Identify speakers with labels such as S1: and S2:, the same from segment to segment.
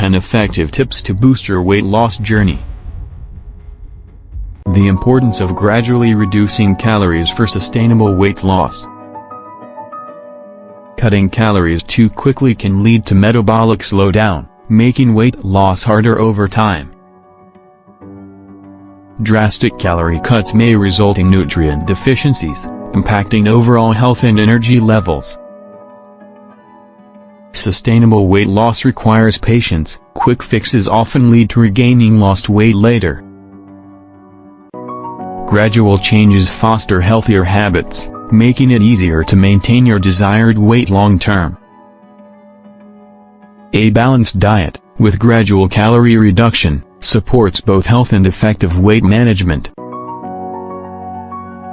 S1: 10 effective tips to boost your weight loss journey. The importance of gradually reducing calories for sustainable weight loss. Cutting calories too quickly can lead to metabolic slowdown, making weight loss harder over time. Drastic calorie cuts may result in nutrient deficiencies, impacting overall health and energy levels. Sustainable weight loss requires patience. Quick fixes often lead to regaining lost weight later. Gradual changes foster healthier habits, making it easier to maintain your desired weight long-term. A balanced diet, with gradual calorie reduction, supports both health and effective weight management.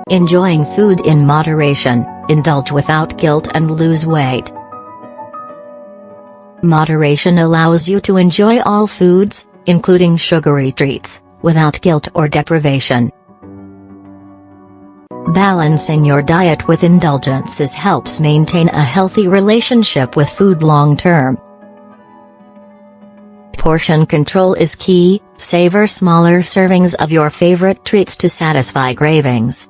S2: Enjoying food in moderation, indulge without guilt and lose weight. Moderation allows you to enjoy all foods, including sugary treats, without guilt or deprivation. Balancing your diet with indulgences helps maintain a healthy relationship with food long-term. Portion control is key. Savor smaller servings of your favorite treats to satisfy cravings.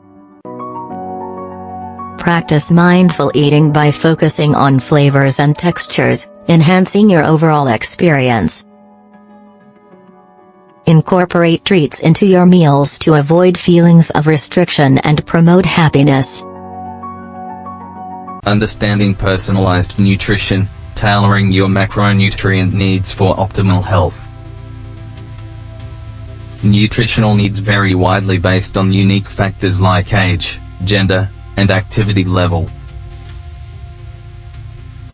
S2: Practice mindful eating by focusing on flavors and textures, enhancing your overall experience. Incorporate treats into your meals to avoid feelings of restriction and promote happiness.
S3: Understanding personalized nutrition, tailoring your macronutrient needs for optimal health. Nutritional needs vary widely based on unique factors like age, gender, and activity level.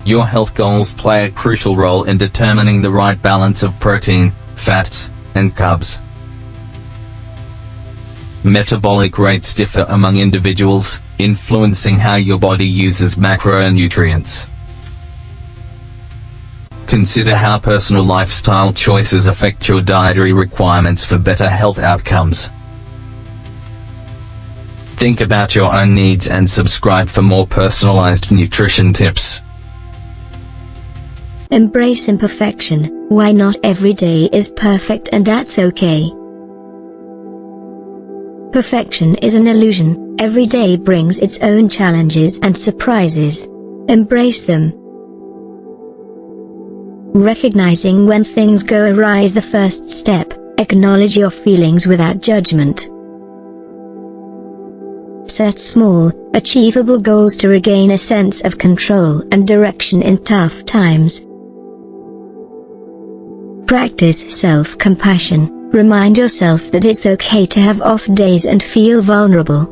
S3: Your health goals play a crucial role in determining the right balance of protein, fats, and carbs. Metabolic rates differ among individuals, influencing how your body uses macronutrients. Consider how personal lifestyle choices affect your dietary requirements for better health outcomes. Think about your own needs and subscribe for more personalized nutrition tips.
S4: Embrace imperfection. Why not every day is perfect, and that's okay. Perfection is an illusion. Every day brings its own challenges and surprises. Embrace them. Recognizing when things go awry is the first step. Acknowledge your feelings without judgment. Set small, achievable goals to regain a sense of control and direction in tough times. Practice self-compassion. Remind yourself that it's okay to have off days and feel vulnerable.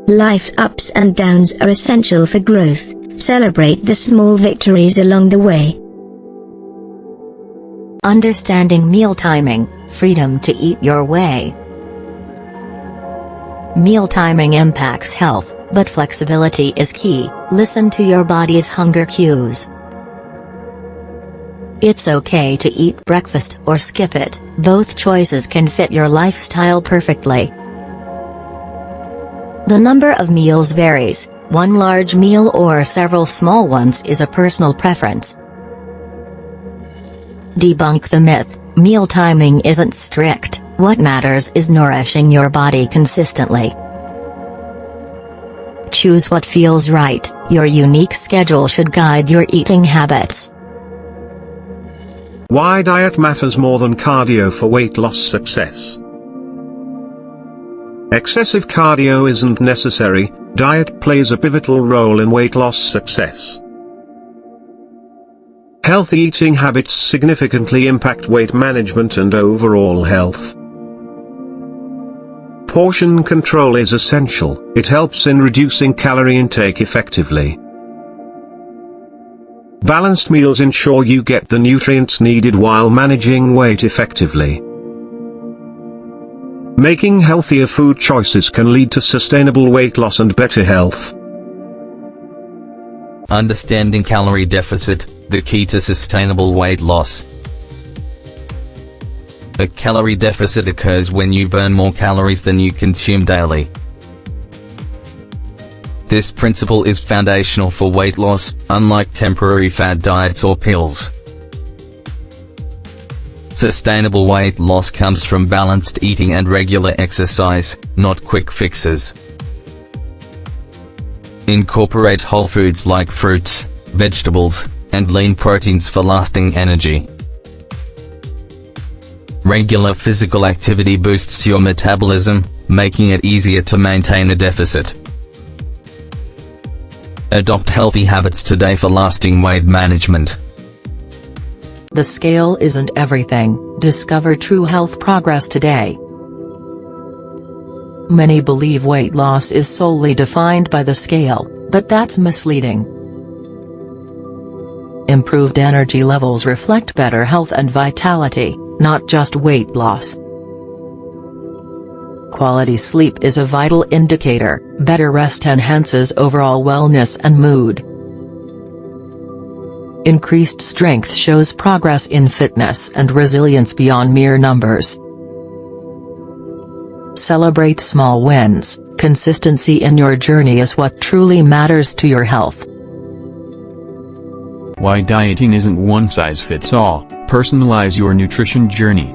S4: Life's ups and downs are essential for growth. Celebrate the small victories along the way.
S2: Understanding meal timing, freedom to eat your way. Meal timing impacts health, but flexibility is key. Listen to your body's hunger cues. It's okay to eat breakfast or skip it. Both choices can fit your lifestyle perfectly. The number of meals varies. One large meal or several small ones is a personal preference. Debunk the myth. Meal timing isn't strict. What matters is nourishing your body consistently. Choose what feels right. Your unique schedule should guide your eating habits.
S5: Why diet matters more than cardio for weight loss success. Excessive cardio isn't necessary. Diet plays a pivotal role in weight loss success. Healthy eating habits significantly impact weight management and overall health. Portion control is essential. It helps in reducing calorie intake effectively. Balanced meals ensure you get the nutrients needed while managing weight effectively. Making healthier food choices can lead to sustainable weight loss and better health.
S3: Understanding calorie deficit, the key to sustainable weight loss. A calorie deficit occurs when you burn more calories than you consume daily. This principle is foundational for weight loss, unlike temporary fad diets or pills. Sustainable weight loss comes from balanced eating and regular exercise, not quick fixes. Incorporate whole foods like fruits, vegetables, and lean proteins for lasting energy. Regular physical activity boosts your metabolism, making it easier to maintain a deficit. Adopt healthy habits today for lasting weight management.
S6: The scale isn't everything. Discover true health progress today. Many believe weight loss is solely defined by the scale, but that's misleading. Improved energy levels reflect better health and vitality, not just weight loss. Quality sleep is a vital indicator. Better rest enhances overall wellness and mood. Increased strength shows progress in fitness and resilience beyond mere numbers. Celebrate small wins. Consistency in your journey is what truly matters to your health.
S1: Why dieting isn't one size fits all. Personalize your nutrition journey.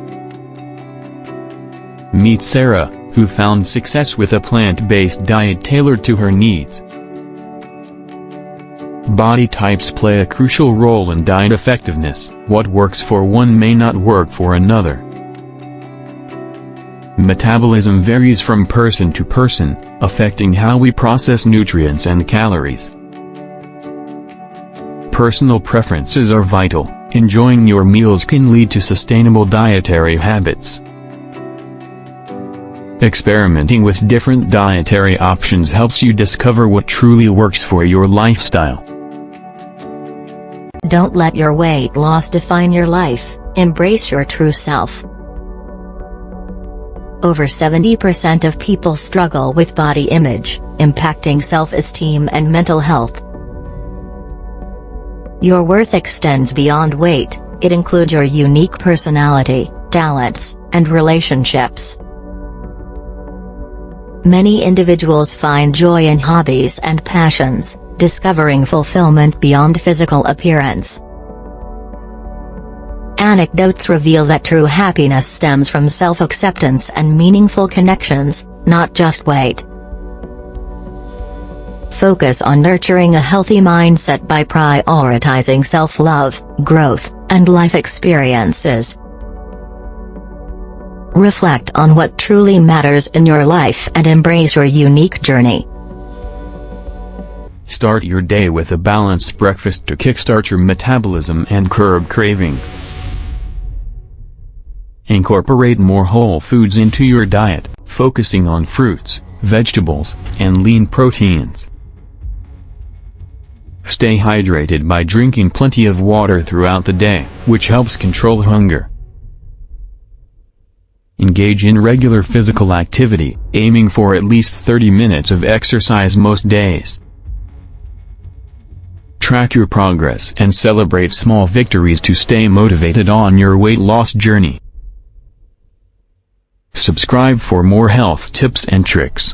S1: Meet Sarah, who found success with a plant-based diet tailored to her needs. Body types play a crucial role in diet effectiveness. What works for one may not work for another. Metabolism varies from person to person, affecting how we process nutrients and calories. Personal preferences are vital. Enjoying your meals can lead to sustainable dietary habits. Experimenting with different dietary options helps you discover what truly works for your lifestyle.
S2: Don't let your weight loss define your life. Embrace your true self. Over 70% of people struggle with body image, impacting self-esteem and mental health. Your worth extends beyond weight. It includes your unique personality, talents, and relationships. Many individuals find joy in hobbies and passions, discovering fulfillment beyond physical appearance. Anecdotes reveal that true happiness stems from self-acceptance and meaningful connections, not just weight. Focus on nurturing a healthy mindset by prioritizing self-love, growth, and life experiences. Reflect on what truly matters in your life and embrace your unique journey.
S1: Start your day with a balanced breakfast to kickstart your metabolism and curb cravings. Incorporate more whole foods into your diet, focusing on fruits, vegetables, and lean proteins. Stay hydrated by drinking plenty of water throughout the day, which helps control hunger. Engage in regular physical activity, aiming for at least 30 minutes of exercise most days. Track your progress and celebrate small victories to stay motivated on your weight loss journey. Subscribe for more health tips and tricks.